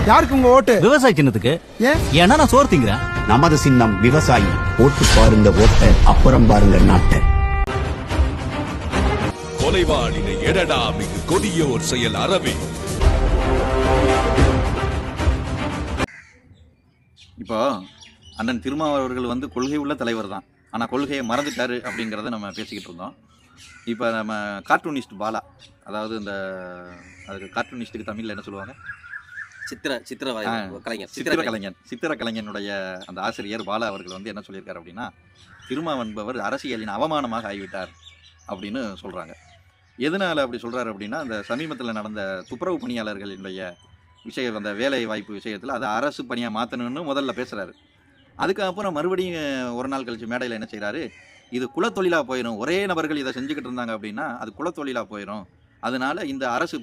யாருக்கு உங்க ஓட்டு? விவசாய சின்னத்துக்கு. ஏன்? ஏன்னா நான் சோறு திங்கிறேன். நமது சின்னம் விவசாயி. ஓட்டு பாருங்க ஓட்ட, அப்புறம் பாருங்க நாட்டை. கொலைவாளினை எடடா மிகு கொடியோர் செயல் அறவே. இப்போ அண்ணன் திருமாவளவர்கள் வந்து கொள்கை உள்ள தலைவர் தான், ஆனால் கொள்கையை மறந்துட்டாரு அப்படிங்கிறத நம்ம பேசிக்கிட்டு இருந்தோம். இப்போ நம்ம கார்ட்டூனிஸ்ட் பாலா, அதாவது இந்த அதுக்கு கார்ட்டூனிஸ்ட்டுக்கு தமிழில் என்ன சொல்லுவாங்க? சித்திர கலைஞனுடைய அந்த ஆசிரியர் பாலா அவர்கள் வந்து என்ன சொல்லியிருக்காரு அப்படின்னா, திருமாவன்பவர் அரசியலின் அவமானமாக ஆகிவிட்டார் அப்படின்னு சொல்கிறாங்க. எதனால் அப்படி சொல்கிறாரு அப்படின்னா, அந்த சமீபத்தில் நடந்த துப்புரவு பணியாளர்களினுடைய விஷயம், அந்த வேலை வாய்ப்பு விஷயத்தில் அதை அரசு பணியாக மாற்றணும்னு முதல்ல பேசுகிறாரு. அதுக்கப்புறம் மறுபடியும் ஒரு நாள் கழிச்சு மேடையில் என்ன செய்கிறாரு, இது குலத்தொழிலாக போயிடும், ஒரே நபர்கள் இதை செஞ்சுக்கிட்டு இருந்தாங்க அப்படின்னா அது குலத்தொழிலாக போயிடும், அதனால இந்த அரசு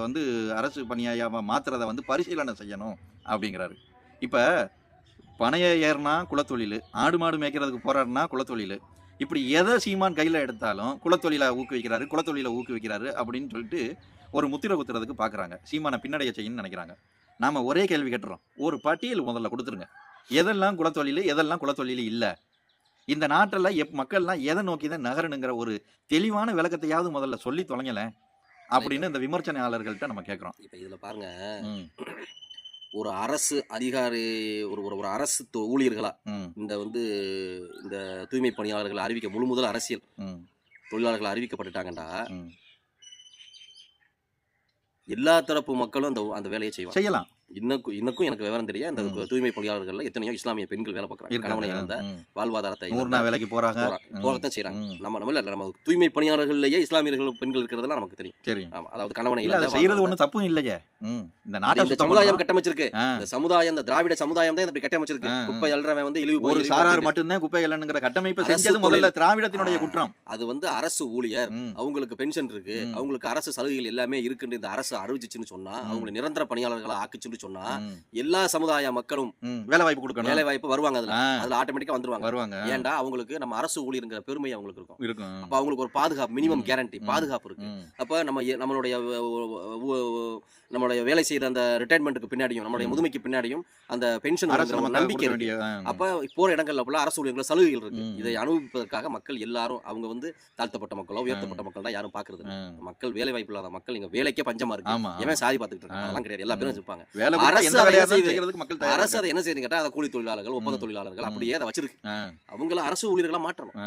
வந்து அரசு பணியாக மாற்றுறதை வந்து பரிசீலனை செய்யணும் அப்படிங்கிறாரு. இப்போ பனையை ஏறினா குலத்தொழில், ஆடு மாடு மேய்க்கிறதுக்கு போராடினா குலத்தொழில், இப்படி எதை சீமான் கையில் எடுத்தாலும் குலத்தொழிலை ஊக்குவிக்கிறாரு அப்படின்னு சொல்லிட்டு ஒரு முத்திரை குத்துறதுக்கு பார்க்குறாங்க. சீமானை பின்னடைய செய்யணும்னு நினைக்கிறாங்க. நாம் ஒரே கேள்வி கேட்டுறோம், ஒரு பட்டியல் முதல்ல கொடுத்துருங்க, எதெல்லாம் குலத்தொழில் எதெல்லாம் குலத்தொழில் இல்லை, இந்த நாட்டில் மக்கள்லாம் எதை நோக்கி தான் நகரணுங்கிற ஒரு தெளிவான விளக்கத்தையாவது முதல்ல சொல்லி தொலைங்கல அப்படின்னு இந்த விமர்சனையாளர்கள்ட்ட நம்ம கேட்குறோம். இப்போ இதில் பாருங்க, ஒரு அரசு அதிகாரி, ஒரு அரசு ஊழியர்களா இந்த இந்த தூய்மை பணியாளர்களை அறிவிக்க முதல் அரசியல் தொழிலாளர்கள் அறிவிக்கப்பட்டுட்டாங்கடா, எல்லா தரப்பு மக்களும் அந்த வேலையை செய்யலாம். இன்னக்கும் எனக்கு விவரம் தெரியும், அந்த தூய்மை பணியாளர்கள் எத்தனையோ இஸ்லாமிய பெண்கள் வேலை பார்க்குறாங்க, கணவனை இழந்த வாழ்வாதாரத்தை வேலைக்கு போறதான் செய்யறாங்க. நம்ம தூய்மை பணியாளர்கள்லயே இஸ்லாமியர்கள் பெண்கள் இருக்கிறதெல்லாம் நமக்கு தெரியும். அதாவது கணவனை செய்யறது ஒன்றும் தப்பும் இல்லையே. இந்த நாட்டு சமுதாயம் கட்டமைச்சிருக்கு, இந்த சமுதாயம், இந்த திராவிட சமுதாயம் தான் இப்படி கட்டமைச்சிருக்கு. குப்பை அல்றவன் வந்து இழிவு ஒரு சாரார் மட்டும்தான் குப்பை எல்லணுங்கிற கட்டமைப்பு செஞ்சது முதல்ல திராவிடத்தினுடைய குற்றம். அது அரசு ஊழியர், அவங்களுக்கு பென்ஷன் இருக்கு, அவங்களுக்கு அரசு சலுகைகள் எல்லாமே இருக்குன்னு இந்த அரசு அறிவிச்சுன்னு சொன்னா, அவங்களை நிரந்தர பணியாளர்களை ஆக்குச்சுன்னு சொன்னா எல்லா சமுதாய மக்களும் வேலை வாய்ப்பு கொடுக்கணும், வேலை வாய்ப்பு வருவாங்க, அதுல ஆட்டோமேட்டிக்கா வந்துருவாங்க. ஏன்டா அவங்களுக்கு நம்ம அரசு ஊழியர்ங்கிற பெருமை அவங்களுக்கு இருக்கும். அப்ப அவங்களுக்கு ஒரு பாதுகாப்பு, மினிமம் கேரண்டி பாதுகாப்பு இருக்கு. அப்ப நம்மளுடைய வேலை செய்யற அந்த ரிட்டையர்மெண்ட்டுக்கு பின்னாடியும் நம்மளுடைய முதுமைக்கு பின்னாடியும் அந்த பென்ஷன் நம்பிக்கை இருக்கு. அப்ப போற இடங்கள்ல போல அரசு ஊழியர்கள் சலுகைகள் இருக்கு. இதை அனுபவிப்பதற்காக மக்கள் எல்லாரும் அவங்க தாழ்த்தப்பட்ட மக்களோ உயர்த்தப்பட்ட மக்கள் தான் யாரும் பாக்குறது. மக்கள் வேலை வாய்ப்பு இல்லாத மக்கள் இங்க வேலைக்கே பஞ்சமா இருக்கு. எவன் சாதி பார்த்துட்டு இருக்காங்க அதெல்லாம் கிடையாது, எல்லா பேரும் இருப்பாங்க. அரசு அதை என்ன செய்யுது கேட்டா, அதை கூலி தொழிலாளர்கள், ஒப்பந்த தொழிலாளர்கள் அப்படியே அதை வச்சிருக்கு. அவங்கள அரசு ஊழியர்களா மாற்றணும்.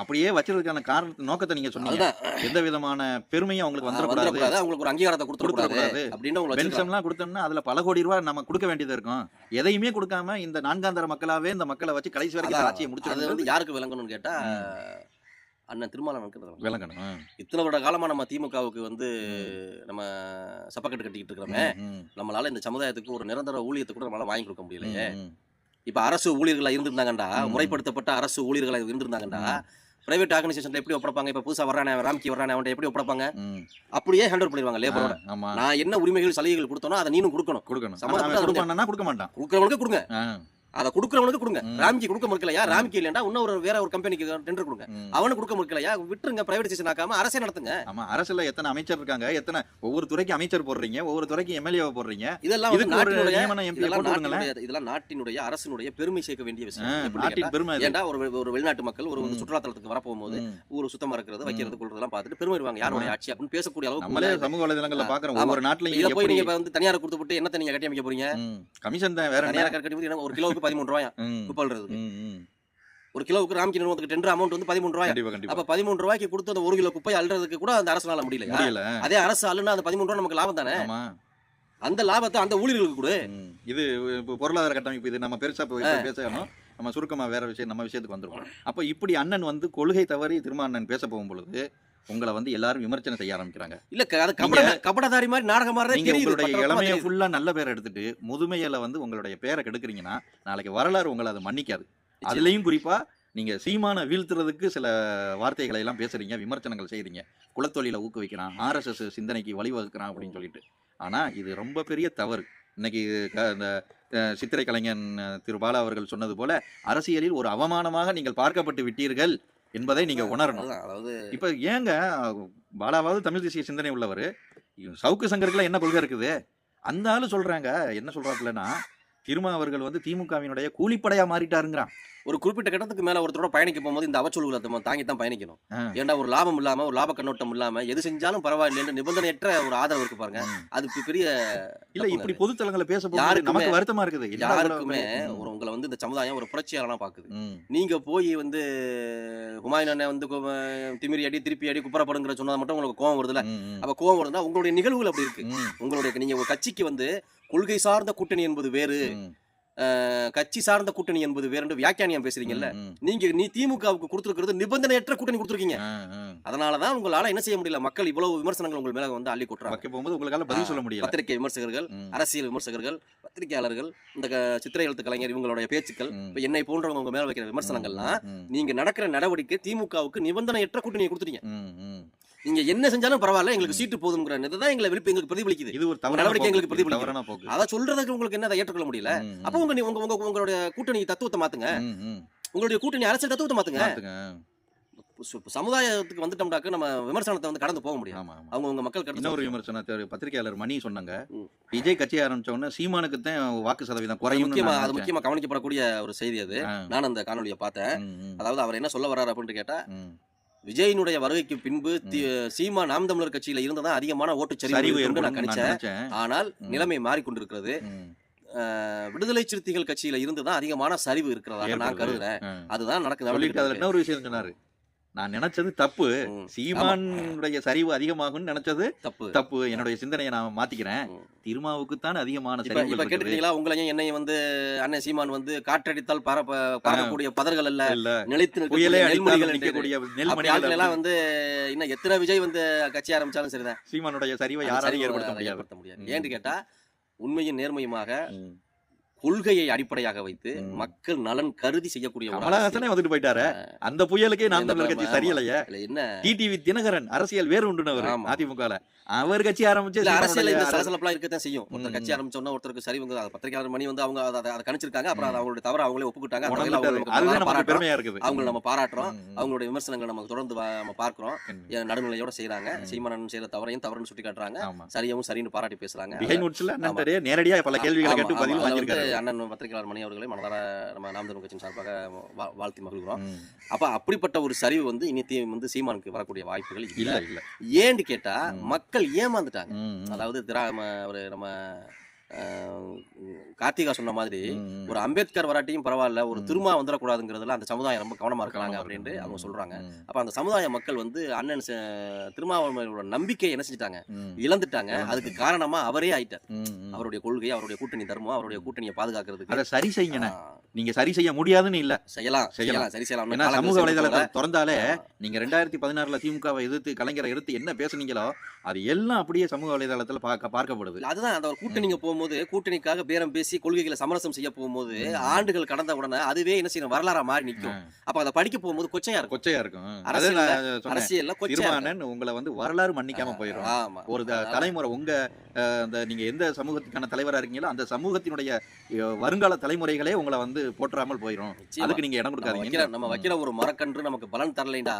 அப்படியே வச்சிருக்கான காரணத்தை நோக்கத்தை நீங்க சொன்னீங்க. எந்த விதமான பெருமையும் அவங்களுக்கு வந்துடக்கூடாது, அவங்களுக்கு ஒரு அங்கீகாரத்தை கொடுத்துடக்கூடாது அப்படின்னு பென்ஷன்லாம் கொடுத்தோம்னா அதுல பல கோடி ரூபாய் நம்ம கொடுக்க வேண்டியது இருக்கும். எதையுமே கொடுக்காம இந்த நான்காந்தர மக்களாவே இந்த மக்களை வச்சு கடைசி வரைக்கும் ஆட்சியை முடிச்சு யாருக்கு விளங்கணும்னு கேட்டா, அண்ணன் திருமாவளவனுக்கு விளங்கணும். இத்தனை வருட காலமா நம்ம திமுகவுக்கு நம்ம சப்பக்கட்டு கட்டிக்கிட்டு இருக்கிறோமே, நம்மளால இந்த சமுதாயத்துக்கு ஒரு நிரந்தர ஊழியத்தை கூட நம்மளால வாங்கி கொடுக்க முடியலையே. இப்ப அரசு ஊழியர்களா இருந்திருந்தாங்கடா, முறைப்படுத்தப்பட்ட அரசு ஊழியர்களா இருந்திருந்தாங்கடா, பிரைவேட் ஆர்கனைசேஷன்ல எப்படி ஒப்படைப்பாங்க? இப்ப புதுசா வர்றானே ராம்கி வர்றானே, அவன் எப்படி ஒப்படைப்பாங்க? அப்படியே ஹேண்ட் ஓவர் பண்ணிடுவாங்க லேபரோட. நான் என்ன உரிமைகள் சலுகைகள் கொடுத்தனோ அதை நீனும் கொடுக்கணும். கொடுக்க மாட்டான், கொடுக்கறவனுக்கு கொடுங்க, அதை கொடுக்கறவனுக்கு கொடுங்க. ராம்கி கொடுக்க முடியலையா? ராம்கி இல்லையா இன்னும் வேற ஒரு கம்பெனிக்கு டெண்டர் கொடுங்க. அவனுக்கு கொடுக்க முடியலையா விட்டுருங்க, பிரைவேடைசேஷன் ஆக்காம அரசே நடத்துங்க. ஆமா, அரசுல எத்தனை அமைச்சர் இருக்காங்க, எத்தனை ஒவ்வொரு துறைக்கு அமைச்சர் போடுறீங்க, ஒவ்வொரு துறைக்கு எம்எல்ஏ போடுறீங்க. இதெல்லாம் நாட்டினுடைய அரசினுடைய பெருமை சேர்க்க வேண்டிய விஷயம். நாட்டின் பெருமை. ஏன்டா ஒரு வெளிநாட்டு மக்கள் ஒரு சுற்றுலாத்தலத்துக்கு வரப்போகும்போது ஊர் சுத்தமா இருக்கிறது, வைக்கிறது, கொள்றதெல்லாம் பார்த்துட்டு பெருமை வருவாங்க, யாருடைய ஆட்சி அப்படின்னு பேசக்கூடிய அளவுக்கு நம்மளே சமூக வலைதளங்கள்ல பாக்குறோம். ஒவ்வொரு நாட்டிலையும் போய் நீங்க தனியார் கொடுத்துட்டு என்னத்தை நீங்க கட்டி அமைக்க போறீங்க? கமிஷன் தான் வேற. தனியார் கட்டி ஒரு கிலோவுக்கு 13 ரூபாய் குப்பல்றதுக்கு. ஒரு கிலோவுக்கு ராம்கி நிறுவனத்துக்கு டெண்டர் அமௌண்ட் 13 ரூபாய். அப்ப 13 ரூபாய்க்கு கொடுத்து அந்த 1 கிலோ குப்பை அள்ளுறதுக்கு கூட அந்த அரசால முடியல. அதே அரசு அள்ளுனா அந்த 13 ரூபாய் நமக்கு லாபம் தானே. அந்த லாபத்தை அந்த ஊழியர்களுக்கு கொடு. இது பொருளாதார கட்டமைப்பு. இது நம்ம பெருசா பேசணும், நம்ம சுருக்கமா வேற விஷயம் நம்ம விஷயத்துக்கு வந்துருவோம். அப்ப இப்படி அண்ணன் கொள்கை தவறி திரும்ப அண்ணன் பேச போகும் பொழுது உங்களை எல்லாரும் விமர்சனம் செய்ய ஆரம்பிக்கிறாங்க. இல்ல கபடதாரி மாதிரி நாடகம் மாதிரி நீங்க உங்களுடைய இளமையை ஃபுல்லா நல்ல பேரை எடுத்துட்டு முதுமையில உங்களுடைய பேரை கெடுக்குறீங்கன்னா நாளைக்கு வரலாறு உங்களை அதை மன்னிக்காது. அதுலயும் குறிப்பா நீங்க சீமான வீழ்த்துறதுக்கு சில வார்த்தைகளை எல்லாம் பேசுறீங்க, விமர்சனங்கள் செய்றீங்க. குலத்தொழிலை ஊக்குவிக்கிறான், RSS சிந்தனைக்கு வழிவகுக்கிறான் அப்படின்னு சொல்லிட்டு. ஆனா இது ரொம்ப பெரிய தவறு. இன்னைக்கு இந்த சித்திரை கலைஞன் திரு பாலா அவர்கள் சொன்னது போல அரசியலில் ஒரு அவமானமாக நீங்கள் பார்க்கப்பட்டு விட்டீர்கள் என்பதை நீங்க உணரணும். இப்ப ஏங்க பாலாவாவது தமிழ் தேசிய சிந்தனை உள்ளவர், சவுக்கு சங்கருக்குலாம் என்ன கொள்கை இருக்குது? அந்த ஆளு சொல்றாங்க, என்ன சொல்றாப்புலன்னா திருமா அவர்கள் வந்து திமுகவினுடைய கூலிப்படையா மாறிட்டாருங்கிறான். ஒரு குறிப்பிட்ட கட்டத்துக்கு மேல ஒருத்தரோட பயணிக்க போகும்போது இந்த அவச்சொல்களை தாங்கி தான் பயணிக்கணும். ஏன்டா ஒரு லாபம் இல்லாம, ஒரு லாப கண்ணோட்டம் இல்லாம எது செஞ்சாலும் பரவாயில்லைன்னு நிபந்தனையற்ற ஒரு ஆதரவு இருக்கு பாருங்க. அது பெரிய இல்ல இப்படி பொதுத்தலங்களை பேச நமக்கு வருத்தமா இருக்குது. யாருக்குமே உங்களை வந்து இந்த சமுதாயம் ஒரு புரட்சியாளனா பாக்குது. நீங்க போய் வந்து ஹுமாயூன் அண்ணன் வந்து திமிரி அடி திருப்பி அடி குப்பரப்படுங்கிற சொன்னதை மட்டும் உங்களுக்கு கோவம் வருதுல. அப்ப கோவம் வருதுன்னா உங்களுடைய நிகழ்வுகள் அப்படி இருக்கு. உங்களுடைய நீங்க ஒரு கட்சிக்கு வந்து கொள்கை சார்ந்த கூட்டணி என்பது வேறு, கட்சி சார்ந்த கூட்டணி என்பது வேறு வியாக்கியானியம் பேசுறீங்கல்ல. நீ திமுகவுக்கு கொடுத்திருக்கிறது நிபந்தனையற்ற கூட்டணி கொடுத்திருக்கீங்க. அதனாலதான் உங்களால என்ன செய்ய முடியல. மக்கள் இவ்வளவு விமர்சனங்கள் உங்க மேல வந்து அள்ளி கொட்டுறாங்க. உங்களால பதில் சொல்ல முடியல. பத்திரிகை விமர்சகர்கள், அரசியல் விமர்சகர்கள், பத்திரிகையாளர்கள், இந்த சித்திரை எழுத்து கலைஞர் இவங்களுடைய பேச்சுக்கள், இப்ப என்னை போன்றவங்க உங்க மேல வைக்கிற விமர்சனங்கள்லாம் நீங்க நடக்கிற நடவடிக்கை திமுகவுக்கு நிபந்தனையற்ற கூட்டணியை கொடுத்துறீங்க. நீங்க என்ன செஞ்சாலும் பரவாயில்ல, எங்களுக்கு சீட்டு போதுங்கிற தான் எங்களுக்கு பிரதிபலிக்குது. இது ஒரு நடவடிக்கை எங்களுக்கு பிரதிபலிக்குது. அதை சொல்றதுக்கு உங்களுக்கு என்ன ஏற்றுக்கொள்ள முடியல. அப்ப உங்களுடைய கூட்டணி தத்துவத்தை மாத்துங்க. உங்களுடைய கூட்டணி அரசியல் தத்துவத்தை மாத்துங்க. சமுதாயத்துக்கு வந்துட்டோம்டாக்க நம்ம விமர்சனத்தை வந்து கடந்து போக முடியும். அவங்க மக்கள் இன்னொரு விமர்சனத்தை பத்திரிகையாளர் மணி சொன்னாங்க, விஜய் கட்சி ஆரம்பிச்ச உடனே சீமானுக்கு தான் வாக்கு சதவீதம் குறையும். அது முக்கியமா கவனிக்கப்படக்கூடிய ஒரு செய்தி. அது நான் அந்த காணொலியை பார்த்தேன். அதாவது அவர் என்ன சொல்ல வர்றாரு அப்படின்னு கேட்டா, விஜயினுடைய வருகைக்கு பின்பு சீமா நாம் தமிழர் கட்சியில இருந்ததான் அதிகமான ஓட்டுச்சரிவு நான் கணிச்சேன். ஆனால் நிலைமை மாறிக்கொண்டிருக்கிறது. விடுதலை சிறுத்தைகள் கட்சியில இருந்துதான் அதிகமான சரிவு இருக்கிறதா நான் கருதுறேன். அதுதான் நடக்குது. இன்னொரு விஷயம் சொன்னாரு, நான் நினைச்சது தப்பு, சீமானுடைய சரிவு அதிகமாகும் நினைச்சது தப்பு, என்னுடைய சிந்தனையை நான் மாத்திக்கிறேன், திருமாவுக்கு தான் அதிகமான சரிவு. இப்ப கேட்டுட்டீங்களா, உங்களையும் என்னையும் வந்து அண்ணன் சீமான் வந்து காற்றடித்தால் பறக்கக்கூடிய பதர்கள் அல்ல, நிலைத்து நெல்மணிகள் எல்லாம் வந்து இன்னும் எத்தனை விஜய் வந்து கட்சி ஆரம்பிச்சாலும் சரிதான் சீமானுடைய சரிவை யாராலும் ஏற்படுத்த முடியாது. ஏன்னு கேட்டா உண்மையும் நேர்மையுமாக கொள்கையை அடிப்படையாக வைத்து மக்கள் நலன் கருதி செய்யக்கூடிய வந்துட்டு போயிட்டாரு. அந்த புயலுக்கே நாம் தமிழர் கட்சி சரியில்லையே. என்ன டிடிவி தினகரன் அரசியல் வேறு உண்டுனவர் அதிமுக, அவர் கட்சி ஆரம்பிச்சு அரசியல் சலசலப்பெல்லாம் இருக்கத்தான் செய்யும். ஒருத்தர் கட்சி ஆரம்பிச்சோன்னா ஒருத்தருக்கு சரி வந்து பத்திரிகையாளர் மணி வந்து அவங்க அதை கணிச்சிருக்காங்க. அப்புறம் அவங்களுடைய தவறு அவங்களே ஒப்புக்கிட்டாங்க. பெருமையா இருக்குது. அவங்களை நம்ம பாராட்டுறோம். அவங்களுடைய விமர்சனங்கள் நம்ம தொடர்ந்து நம்ம பார்க்கிறோம். நடுநிலையோட செய்யறாங்க. சீமானன் செய்யற தவறையும் தவறுன்னு சுட்டி காட்டுறாங்க, சரியாவும் சரின்னு பாராட்டி பேசுறாங்க. நேரடியாக பல கேள்விகளை கேட்டு பதில் வாங்கியிருக்காரு. அண்ணன் பத்திரிகையாளர் மணி அவர்களை மனதார நம்ம நாம் தமிழர் கட்சியின் சார்பாக வாழ்த்தி மகிழ்கிறோம். அப்ப அப்படிப்பட்ட ஒரு சரிவு வந்து இனி வந்து சீமானுக்கு வரக்கூடிய வாய்ப்புகள் இல்ல. ஏன்னு கேட்டா மக்கள் ஏமாந்துட்டாங்க. அதாவது நம்ம கார்த்திகா சொன்ன மாதிரி ஒரு அம்பேத்கர் வராட்டியும் பரவாயில்ல, ஒரு திருமா வந்துடக்கூடாதுங்கிறதுல அந்த சமுதாயம் ரொம்ப கவனமா இருக்காங்க அப்படின்னு அவங்க சொல்றாங்க. அப்ப அந்த சமுதாய மக்கள் வந்து அண்ணன் திருமாவளவனோட நம்பிக்கை என்ன செஞ்சுட்டாங்க, இழந்துட்டாங்க. அதுக்கு காரணமா அவரே ஆயிட்டார். அவருடைய கொள்கை, அவருடைய கூட்டணி தர்மம், அவருடைய கூட்டணியை பாதுகாக்கிறதுக்கு அதை சரி செய்யணும். நீங்க சரி செய்ய முடியாதுன்னு இல்ல, செய்யலாம் சரி செய்யலாம். சமூக வலைதளத்தை திறந்தாலே நீங்க 2016 திமுகவை எதிர்த்து கலைஞரை எடுத்து என்ன பேசுனீங்களோ அது எல்லாம் அப்படியே சமூக வலைதளத்துல பார்க்கப்படுது. அதுதான் அந்த கூட்டணிங்க போகும்போது, கூட்டணிக்காக பேரம் பேசி கொள்கைகளை சமரசம் செய்ய போகும்போது ஆண்டுகள் கடந்த உடனே அதுவே என்ன செய்யணும், வரலாறா மாறி நிற்கும். அப்ப அதை படிக்க போகும்போது கொச்சையா இருக்கும். அரசியல் உங்களை வந்து வரலாறு மன்னிக்காம போயிடும். ஒரு தலைமுறை உங்க நீங்க எந்த சமூகத்துக்கான தலைவரா இருக்கீங்களோ அந்த சமூகத்தினுடைய வருங்கால தலைமுறைகளே உங்களை வந்து போற்றாமல் போயிடும். அதுக்கு நீங்க இடம் கொடுக்காதீங்க. நம்ம வைக்கிற ஒரு மரக்கன்று நமக்கு பலன் தரலைண்டா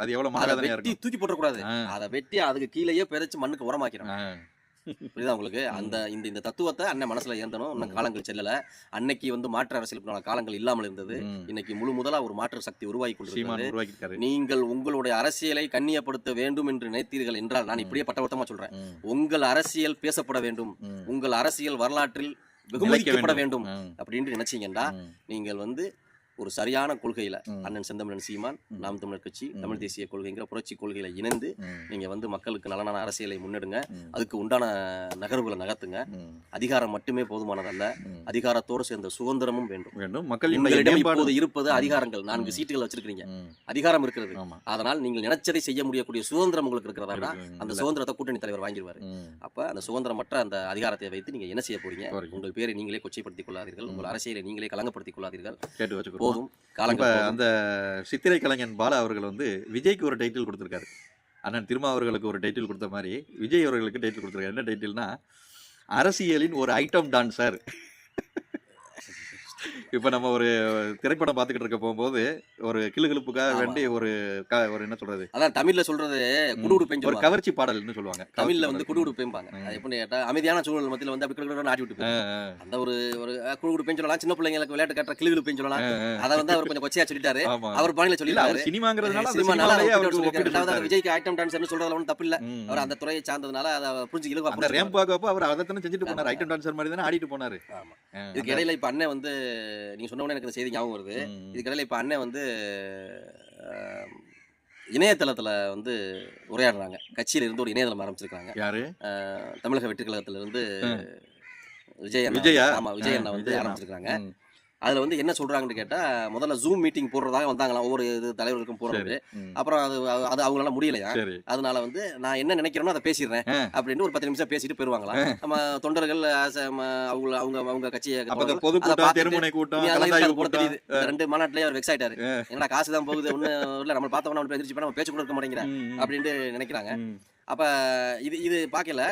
அது எவ்வளவு மரக்கன்றா இருக்கு, தூக்கி போட கூடாது. அதை வெட்டி அதுக்கு கீழேயே பெருச்சு மண்ணுக்கு உரமாக்கிறோம். புரியுதா உங்களுக்கு? அந்த இந்த தத்துவத்தை அண்ணன் மனசுல ஏந்தணும். இன்னும் காலங்கள் செல்லல. அன்னைக்கு வந்து மாற்று அரசியலுக்கான காலங்கள் இல்லாமல் இருந்தது. இன்னைக்கு முழு முதலா ஒரு மாற்று சக்தி உருவாகி கொண்டிருக்கிறது. நீங்கள் உங்களுடைய அரசியலை கண்ணியப்படுத்த வேண்டும் என்று நினைத்தீர்கள் என்றால், நான் இப்படியே பட்டவட்டமா சொல்றேன், உங்கள் அரசியல் பேசப்பட வேண்டும், உங்கள் அரசியல் வரலாற்றில் வெகுமதிக்கப்பட வேண்டும் அப்படின்னு நினைச்சீங்கன்னா நீங்கள் வந்து ஒரு சரியான கொள்கையில அண்ணன் செந்தமிழன் சீமான், நாம் தமிழர் கட்சி, தமிழ் தேசிய கொள்கைங்கிற புரட்சி கொள்கையில இணைந்து நீங்க வந்து மக்களுக்கு நலனான அரசியலை முன்னெடுங்க. அதுக்கு உண்டான நகர்வுகளை நகர்த்துங்க. அதிகாரம் மட்டுமே போதுமானதல்ல, அதிகாரத்தோடு சேர்ந்த சுதந்திரமும் வேண்டும். மக்களிடம் இப்போது இருப்பது அதிகாரங்கள். 4 சீட்டுகள் வச்சிருக்கீங்க, அதிகாரம் இருக்கிறது. அதனால் நீங்கள் நினைச்சதை செய்ய முடியக்கூடிய சுதந்திரம் உங்களுக்கு இருக்கிறதா, அந்த சுதந்திரத்தை கூட்டணி தலைவர் வாங்கிடுவாரு. அப்ப அந்த சுதந்திரமற்ற அந்த அதிகாரத்தை வைத்து நீங்க என்ன செய்ய போறீங்க? உங்கள் பேரை நீங்களே கொச்சைப்படுத்திக் கொள்ளாதீர்கள், உங்கள் அரசியலை நீங்களே கலங்கப்படுத்திக் கொள்ளாதீர்கள். அந்த சித்திரை கலைஞன் பாலா அவர்கள் வந்து விஜய்க்கு ஒரு டைட்டில் கொடுத்திருக்காரு. அண்ணன் திருமா அவர்களுக்கு ஒரு டைட்டில் கொடுத்த மாதிரி விஜய் அவர்களுக்கு டைட்டில் கொடுத்திருக்காரு. என்ன டைட்டில்னா, அரசியலின் ஒரு ஐட்டம் டான்சர். இப்ப நம்ம ஒரு திரைப்படம் பார்த்துக்கிட்டு இருக்க போகும்போது ஒரு கிளுகிளுப்புக்காக ஆமா. வேண்டி ஒரு ஒரு என்ன சொல்றது, அதான் தமிழ்ல சொல்றது குடுகுடு ஒரு பெஞ்சு கவர்ச்சி பாடல்னு சொல்லுவாங்க. தமிழ்ல வந்து கவர்ச்சி குடுகுடு பெம்பாங்க. அது எப்படி கேட்டா அமைதியான சூழல் மத்தியில வந்து அப்படி கிளு ஆட்டி விட்டு போயிடும். பாடல். அந்த ஒரு ஒரு குடுகுடு பெஞ்சு சொல்லலாம், சின்ன பிள்ளைங்களுக்கு விளையாட்டு காட்டுற கிளு பெஞ்சு சொல்லலாம். அதை வந்து அவர் கொஞ்சம் கொச்சையா சொல்லிட்டாரு. ஆமா. அவர் பாணியில இல்ல, சொல்லிட்டாரு. அவர் சினிமாங்கிறதுனால அந்த சினிமானால சினிமாலயே அவர் அவருக்கு சொல்லிட்டாரு. ஒப்பிட்டு ரெண்டாவது சொல்லிட்டாரு. விஜய்க்கு ஐட்டம் டான்ஸ்னு சொல்றதுல ஒன்றும் தப்பு இல்ல. ம், அவர் ம். அந்த துறையை சார்ந்ததுனால அதை புரிஞ்சு இலவா அந்த ரேம்ப் புரிஞ்சுக்குவாரு. பார்க்கப்போ அவர் அதைத்தானே செஞ்சுட்டு போனார். ஐட்டம் டான்சர் மாதிரி தானே ஆடிட்டு போனாரு. ஆமா. இதுக்கு இடையில இப்ப அண்ணன் வந்து நீங்க சொன்ன உடனே எனக்கு இந்த செய்தி ஞாபகம் வருது. இதுக்கு இடையில இப்ப அண்ணன் வந்து அஹ், இணையதளத்துல வந்து உரையாடுறாங்க. கட்சியில இருந்து ஒரு இணையதளம் ஆரம்பிச்சிருக்காங்க. யாரு? தமிழக வெற்றி கழகத்துல இருந்து ம். விஜய் அண்ணா விஜயா? ஆமா விஜய் அண்ணா வந்து விஜய் அண்ணா. ஆரம்பிச்சிருக்காங்க. ம். அதுல வந்து என்ன சொல்றாங்கன்னு கேட்டா, முதல்ல ஜூம் மீட்டிங் போடுறதாக வந்தாங்களாம் ஒவ்வொரு இது தலைவர்களுக்கும் சரி. போறது. ம். அப்புறம் அது அவங்களால முடியலையா. சரி. அதனால வந்து நான் என்ன நினைக்கிறேனோ அதை பேசிடுறேன் அப்படின்னு ஒரு 10 நிமிஷம் பேசிட்டு போயிருவாங்களாம். நம்ம தொண்டர்கள் அவங்க அவங்க அவங்க கட்சியை அப்ப இந்த அதை பொதுக்கூட்டம், பார்த்துட்டு தெருமுனை கூட்டம், இனி அதெல்லாம் கலந்தாய்வு இருக்காது போல கூட்டம். தெரியுது. இந்த 2 மாநாட்டிலேயே அவர் வெக்ஸ் ஆயிட்டாரு. என்னடா காசு தான் போகுது, ஒண்ணு இல்ல நம்ம பார்த்தோம்னா நம்ம எதிர்த்து நம்ம பேச்சு கூட இருக்க மாட்டேங்கிற ம், ம். அப்படின்னு நினைக்கிறாங்க. ம். அப்ப இது பார்க்கல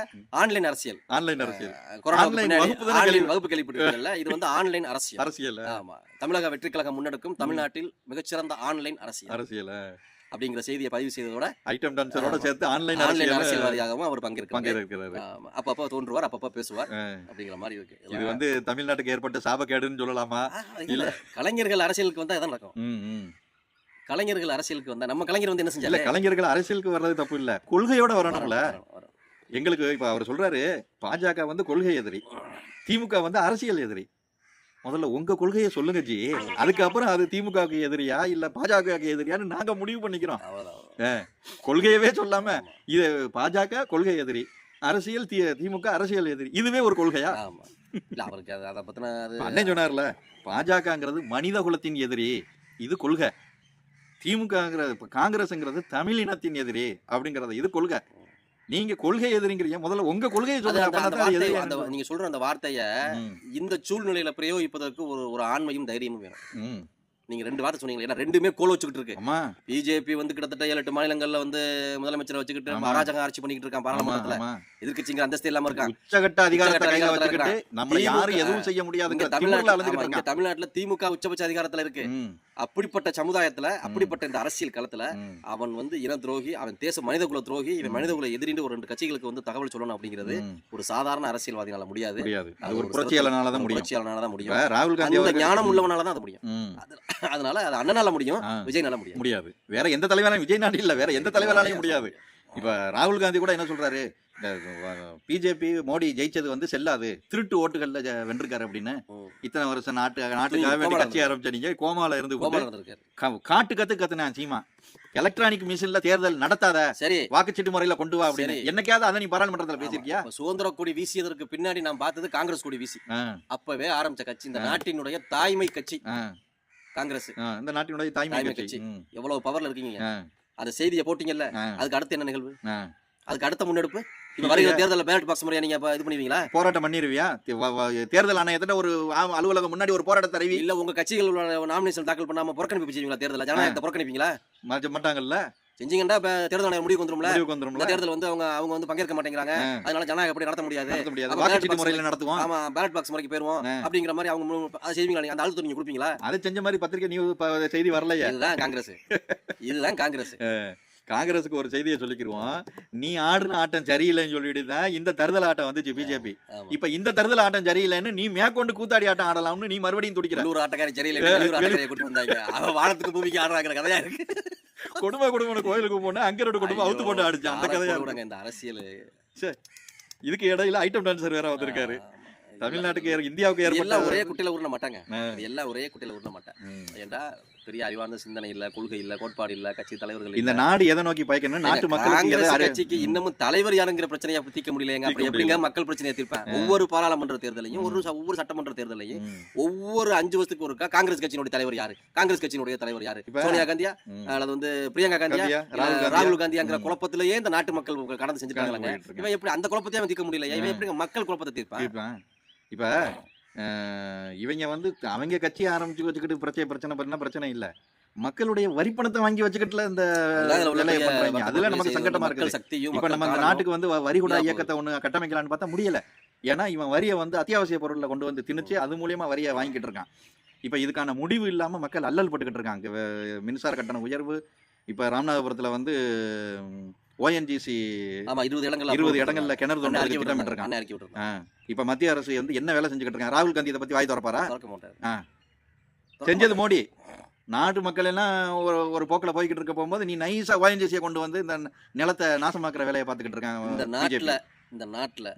ஆன்லைன் அரசியல். ஆன்லைன் அரசியல். கொரோனாவுக்கு ஆன்லைன் பின்னாடி வகுப்பு தானே ஆன்லைன் வகுப்பு கேள்விப்பட்டிருக்கீங்கல்ல, இது வந்து ஆன்லைன் அரசியல். அரசியல். ஆமா, தமிழக வெற்றி கழகம் முன்னெடுக்கும் தமிழ்நாட்டில் மிகச்சிறந்த ஆன்லைன் அரசியல் அரசியல். அப்படிங்கிற செய்தியை பதிவு செய்ததோட ஐட்டம் டான்சரோட சேர்த்து ஆன்லைன் ஆன்லைன் அரசியல் அரசியல்வாதியாகவும் அவர் பங்கேற்கிறார். பங்கேற்கிறாரு. அப்பப்போ தோன்றுவார், அப்பப்போ பேசுவார் அப்படிங்கிற மாதிரி இருக்கு. இது வந்து தமிழ்நாட்டுக்கு ஏற்பட்ட சாபக்கேடுன்னு சொல்லலாமா? இல்ல, கலைஞர்கள் அரசியலுக்கு வந்தா இதான் நடக்கும். ம், ம். கலைஞர்கள் அரசியலுக்கு வந்தா நம்ம கலைஞர் வந்து என்ன இல்ல, செஞ்சாரு? கலைஞர்கள் அரசியலுக்கு வர்றது தப்பு இல்ல, கொள்கையோட வரணும்ல. வரும். எங்களுக்கு இப்ப அவர் சொல்றாரு பாஜக வந்து கொள்கை எதிரி, திமுக வந்து அரசியல் எதிரி. முதல்ல உங்க கொள்கையை சொல்லுங்க ஜி, அதுக்கப்புறம் அது திமுகவுக்கு எதிரியா இல்ல பாஜகவுக்கு எதிரியான்னு நாங்க முடிவு பண்ணிக்கிறோம். அவ்வளவுதான். கொள்கையவே சொல்லாம இது பாஜக கொள்கை எதிரி, அரசியல் திமுக அரசியல் எதிரி, இதுவே ஒரு கொள்கையா? ஆமா. இல்ல, அவருக்கு அதை பத்தின அது அண்ணன் சொன்னார்ல, பாஜகங்கிறது மனித குலத்தின் எதிரி, இது கொள்கை. திமுகங்கிறது காங்கிரஸ்ங்கிறது தமிழ் இனத்தின் எதிரி அப்படிங்கறது இது கொள்கை. நீங்க கொள்கை எதிரிங்கிறீங்க, முதல்ல உங்க கொள்கையை அது சொல்லுங்க. அந்த அப்பதான் அது வார்த்தை, எதிரி. நீங்க சொல்ற அந்த வார்த்தைய ம், இந்த சூழ்நிலையில பிரயோகிப்பதற்கு ஒரு ஆண்மையும் தைரியமும் வேணும். ம். நீங்க 2 வார்த்தை சொன்னீங்க, ஏன்னா 2மே கோல் வச்சுக்கிட்டு இருக்கு. ஆமா, பிஜேபி வந்து கிட்டத்தட்ட 7-8 மாநிலங்கள்ல வந்து முதலமைச்சரை வச்சுக்கிட்டு ஆமா. அராஜகம் ஆட்சி பண்ணிக்கிட்டு இருக்கான். ஆமா, பாராளுமன்றத்துல ஆமா. எதிர்க்கட்சிங்கிற அந்தஸ்து இல்லாம இருக்கான். உச்சகட்ட அதிகாரத்தை உச்சகட்ட கையில அதிகாரத்துல வச்சுக்கிட்டு நம்மள யாரும் எதுவும் செய்ய இங்க முடியாதுங்கிற திமிர்ல அலைஞ்சுக்கிட்டு இருக்கான். தமிழ்நாட்டுல திமுக உச்சபட்ச அதிகாரத்துல இருக்கு. ம், அப்படிப்பட்ட சமுதாயத்துல, அப்படிப்பட்ட இந்த அரசியல் களத்துல ம். அவன் வந்து இன துரோகி, அவன் தேச மனிதகுல துரோகி, இவன் மனிதகுல எதிரின்னு ஒரு 2 கட்சிகளுக்கு வந்து தகவல் சொல்லணும் அப்படிங்கிறது ம். ஒரு சாதாரண அரசியலால முடியாது. முடியாது. அது ஒரு ஒரு புரட்சியாளனால தான் ஒரு முடியும். புரட்சியாளனால தான் இப்ப முடியும். ராகுல் காந்தி அந்த அவர்கள் ஞானம் உள்ளவனால தான் அது முடியும். ம், அதனால அது அண்ணனால முடியும், ஆ. விஜய்னால முடியும். முடியாது. வேற எந்த தலைவராலையும், விஜய் நாடு இல்ல, வேற எந்த தலைவராலையும் முடியாது. இப்ப ராகுல் காந்தி கூட என்ன சொல்றாரு, இந்த பிஜேபி மோடி ஜெயிச்சது வந்து செல்லாது, திருட்டு ஓட்டுகள்ல வென்றிருக்காரு அப்படின்னு. ம். இத்தனை வருஷம் நாட்டுக்காக வேண்டி கட்சி ஆரம்பிச்சீங்க, கோமால இருந்து கோபால் நடந்திருக்காரு. காட்டு கத்துனா சீமா எலக்ட்ரானிக் மிஷின்ல தேர்தல் நடத்தாத, சரி, வாக்குச்சீட்டு முறையில கொண்டு வா அப்படின்னு. சரி. என்னைக்காவது அதை நீ பாராளுமன்றத்துல பேசிருக்கியா? அப்ப சுதந்திர கொடி வீசியதற்கு பின்னாடி நான் பார்த்தது காங்கிரஸ் கொடி வீசி. ஆ, அப்பவே ஆரம்பிச்ச கட்சி, இந்த நாட்டினுடைய தாய்மை கட்சி ஆ, காங்கிரஸ். ஆ, இந்த நாட்டினுடைய தாய்மை தாய்மை கட்சி. கட்சி. ம், எவ்வளவு பவர்ல இருக்கீங்க. ஆ, அந்த செய்தியை போட்டீங்கல்ல, ஆ, அதுக்கு அடுத்து என்ன நிகழ்வு? ஆ. அதுக்கு அடுத்த முன்னெடுப்பு இப்ப வருகிற தேர்தலில் பேலட் பாக்ஸ் முறையா நீங்க இது பண்ணுவீங்களா? போராட்டம் பண்ணிருவியா? தேர்தல் ஆணையத்திட்ட ஒரு அலுவலகம் முன்னாடி ஒரு போராட்டத்தை அறிவி. இல்ல உங்க கட்சிகள் நாமினேஷன் தாக்கல் பண்ணாம புறக்கணிப்பு செய்வீங்களா? தேர்தல் ஜனநாயகத்தை புறக்கணிப்பீங்களா? மாட்டாங்கல்ல, செஞ்சீங்கன்னா தேர்தல் ஆணையம் முடிவுக்கு வந்துரும்ல. முடிவுக்கு இந்த வந்துரும்ல. தேர்தல் வந்து அவங்க வந்து பங்கேற்க மாட்டேங்கிறாங்க, அதனால ஜனநாயகம் எப்படி நடத்த முடியாது, நடத்த முடியாது. அப்ப வாக்குச்சீட்டு ballot box முறையில நடத்துவோம். ஆமா பேலட் பாக்ஸ் முறைக்கு போயிருவோம் அப்படிங்கிற மாதிரி அவங்க அதை செய்வீங்களா? நீங்க அந்த அழுத்தம் நீங்க கொடுப்பீங்களா? அதை செஞ்ச மாதிரி பத்திரிகை நியூஸ் செய்தி வரலையே. இதுதான் காங்கிரஸ். இதுதான் காங்கிரஸ். காங்கிரஸுக்கு ஒரு செய்தியை சொல்லிக்கிருவோம், நீ ஆடுன ஆட்டம் சரியில்லைன்னு சொல்லிட்டு தான் இந்த தருதல் ஆட்டம் வந்துச்சு பிஜேபி. ஆமா. இப்ப இந்த தருதல் ஆட்டம் சரியில்லைன்னு நீ மேற்கொண்டு கூத்தாடி ஆட்டம் ஆடலாம்னு நீ மறுபடியும் துடிக்கிற. உள்ளூர் ஆட்டக்காரி சரியில்லை, வெளியூர் ஆட்டக்காரியை கூட்டி வந்தாங்க. அவன் வானத்துக்கு பூமிக்கு ஆடுறாங்கிற கதையா இருக்கு. குடும்ப கோயிலுக்கு போனா அங்க ரெண்டு குடும்பம் அவுத்து போட்டு ஆடிச்சான், அந்த கதையா இருக்கு. இந்த அரசியல் இதுக்கு இடையில ஐட்டம் டான்சர் வேற வந்திருக்காரு. தமிழ்நாட்டுக்கு இந்தியாவுக்கு ஏற்பட்ட எல்லாம் ஒரே குட்டையில உருள மாட்டாங்க. எல்லாம் ஒரே குட்டையில உருள மாட்டாங்க. ஏன்டா பெரிய அறிவார்ந்த சிந்தனை இல்ல, கொள்கை இல்ல, கோட்பாடு இல்ல, கட்சி தலைவர்கள் இந்த இல்ல. நாடு எதை நோக்கி பயக்கணும், நாட்டு மக்களுக்கு காங்கிரஸ் எதை கட்சிக்கு இன்னமும் தலைவர் யாருங்கிற பிரச்சனையை தீர்க்க முடியலங்க. அப்புறம் எப்படிங்க மக்கள் பிரச்சனையை தீர்ப்பேன்? ஒவ்வொரு பாராளுமன்ற தேர்தலையும், ஒவ்வொரு சட்டமன்ற தேர்தலையும், ஒவ்வொரு 5 வருஷத்துக்கு ஒருக்கா காங்கிரஸ் கட்சியினுடைய தலைவர் யாரு, காங்கிரஸ் கட்சியினுடைய தலைவர் யாரு, சோனியா காந்தியா அல்லது வந்து பிரியங்கா காந்தியா, ராகுல் காந்தியாங்கிற குழப்பத்திலேயே இந்த நாட்டு மக்கள் கடந்து செஞ்சுட்டாங்க. இவன் எப்படி அந்த குழப்பத்தையும் தீர்க்க முடியல? இவன் எப்படி மக்கள் குழப்பத்தை தீர்ப்பான்? இப்ப இவங்க வந்து அவங்க கட்சி ஆரம்பிச்சு வச்சுக்கிட்டு பிரச்சனை பண்ண பிரச்சனை இல்ல, மக்களுடைய வரிப்பணத்தை வாங்கி வச்சுக்கிட்டுல இந்த வேலையை பண்றாங்க. அதுல நமக்கு சங்கடமா இருக்கு. இப்ப நம்ம அந்த நாட்டுக்கு வந்து வரிகுடா இயக்கத்தை ஒண்ணு கட்டமைக்கலான்னு பார்த்தா முடியல. ஏன்னா இவன் வரியை வந்து அத்தியாவசிய பொருள்ல கொண்டு வந்து திணிச்சு அது மூலியமா வரியை வாங்கிட்டு இருக்கான். இப்போ இதுக்கான முடிவு இல்லாமல் மக்கள் அல்லல் பட்டுக்கிட்டு இருக்காங்க. மின்சார கட்டண உயர்வு, இப்போ ராமநாதபுரத்தில் வந்து ஓஎன்ஜிசி ஆமா 20 இடங்கள்ல கிணறு தோண்டுறதுக்கு திட்டமிட்டு இருக்காங்க. இப்போ மத்திய அரசு வந்து என்ன வேலை செஞ்சுக்கிட்டு இருக்காங்க? ராகுல் காந்தி இதை பற்றி வாய் திறப்பாரா? செஞ்சது மோடி. நாட்டு மக்கள் எல்லாம் ஒரு போக்கில் போய்கிட்டு இருக்க போகும்போது நீ நைஸா ஓஎன்ஜிசியை கொண்டு வந்து இந்த நிலத்தை நாசமாக்குற வேலையை பார்த்துக்கிட்டு இருக்காங்க. இந்த நாட்டுல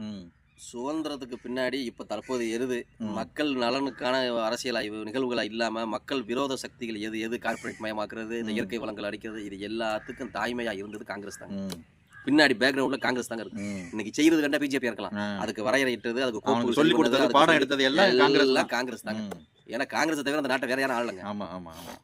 சுதந்திரத்துக்கு பின்னாடி இப்ப தற்போது எது மக்கள் நலனுக்கான அரசியல் ஆய்வு நிகழ்வுகளா இல்லாம மக்கள் விரோத சக்திகள் எது கார்பரேட் மயமாக்குறது, இந்த இயற்கை வளங்கள் அடிக்கிறது, இது எல்லாத்துக்கும் தாய்மையா இருந்தது காங்கிரஸ் தாங்க. பின்னாடி பேக்ரவுண்ட்ல காங்கிரஸ் தாங்க இருக்கு. இன்னைக்கு செய்யறது கண்டா பிஜேபி இருக்கலாம், அதுக்கு வரையறையிட்டது, அதுக்கு சொல்லி கொடுத்தது, பாடம் எடுத்தது எல்லாம் காங்கிரஸ் தாங்க. ஏன்னா காங்கிரஸ் தவிர அந்த நாட்டை வேற யாரும் ஆளுங்க. ஆமா ஆமா ஆமா.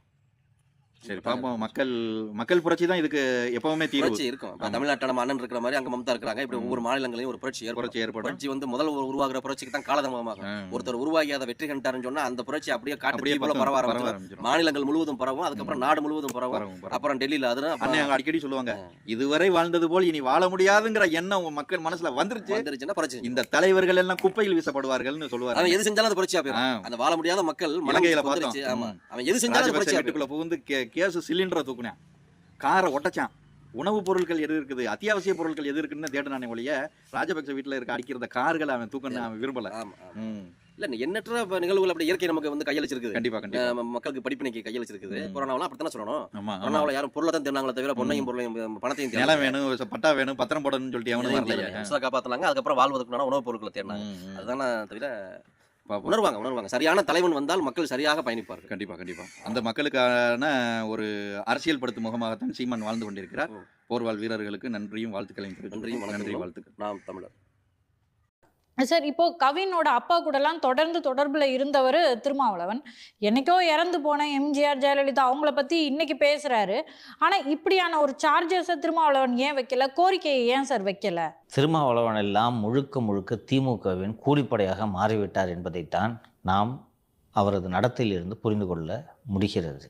சரி பாப்போம். மக்கள் புரட்சி தான் இதுக்கு எப்பவுமே தீர்வு இருக்கும். தமிழ்நாட்டில் நம்ம அண்ணன் இருக்கிற மாதிரி அங்க மம்தா இருக்கிறாங்க. இப்படி ஒவ்வொரு மாநிலங்களையும் ஒரு புரட்சி ஏற்படும். புரட்சி வந்து முதல் உருவாகிற புரட்சிக்கு தான் காலதாமதமாகும். ஒருத்தர் உருவாகி அதை வெற்றி கண்டாருன்னு சொன்னா அந்த புரட்சி அப்படியே காட்டு போல பரவ ஆரம்பிச்சிடும். மாநிலங்கள் முழுவதும் பரவும், அதுக்கப்புறம் நாடு முழுவதும் பரவும். அப்புறம் டெல்லியில அடிக்கடி சொல்லுவாங்க, இதுவரை வாழ்ந்தது போல் இனி வாழ முடியாதுங்கிற எண்ணம் மக்கள் மனசுல வந்துருச்சுன்னா புரட்சி. இந்த தலைவர்கள் எல்லாம் குப்பையில் வீசப்படுவார்கள்னு சொல்லுவாங்க. அவன் எது செஞ்சாலும் அது புரட்சியா போயிடும். அந்த வாழ முடியாத மக்கள் இலங்கையில பார்த்தோம். அவன் எது செஞ்சாலும் வீட்டுக்குள்ள புகுந்து கேஸ் சிலிண்டரை தூக்குனேன், காரை ஒட்டச்சான். உணவுப் பொருட்கள் எது இருக்குது, அத்தியாவசிய பொருட்கள் எது இருக்குன்னு தேடினானே ஒழிய ராஜபக்ச வீட்டுல இருக்க அடிக்கிறத கார்களை அவன் தூக்கணும் அவன் விரும்பல. இல்ல எண்ணற்ற நிகழ்வுகள் அப்படி இயற்கை நமக்கு வந்து கையளிச்சிருக்குது. கண்டிப்பா மக்களுக்கு படிப்பினைக்கு கையளிச்சிருக்குது. கொரோனாவெல்லாம் அப்படித்தானே சொல்லணும். கொரோனாவில் யாரும் பொருளை தான் தேடினாங்களே தவிர பொண்ணையும் பொருளையும் பணத்தையும் நிலம் வேணும், பட்டா வேணும், பத்திரம் போடணும்னு சொல்லிட்டு அவனு காப்பாத்தினாங்க. அதுக்கப்புறம் வாழ்வதற்கான உணவுப் பொருட்களை தேடினாங்க. அதுதானே தவிர உணர்வாங்க. சரியான தலைவன் வந்தால் மக்கள் சரியாக பயணிப்பார்கள். கண்டிப்பா. அந்த மக்களுக்கான ஒரு அரசியல் படுத்தும் முகமாகத்தான் சீமான் வாழ்ந்து கொண்டிருக்கிறார். போர்வாள் வீரர்களுக்கு நன்றியும் வாழ்த்துக்களையும். நன்றி வாழ்த்துக்கள். நாம் தமிழர். சார், இப்போ கவினோட அப்பா கூடலாம் தொடர்புல இருந்தவர் திருமாவளவன். என்னைக்கோ இறந்து போன எம்ஜிஆர், ஜெயலலிதா அவங்கள பத்தி இன்னைக்கு பேசுறாரு. ஆனா இப்படியான ஒரு சார்ஜஸை திருமாவளவன் ஏன் வைக்கல? கோரிக்கையை ஏன் சார் வைக்கல? திருமாவளவன் எல்லாம் முழுக்க திமுகவின் கூலிப்படையாக மாறிவிட்டார் என்பதைத்தான் நாம் அவரது நடத்தையிலிருந்து புரிந்து கொள்ள முடிகிறது.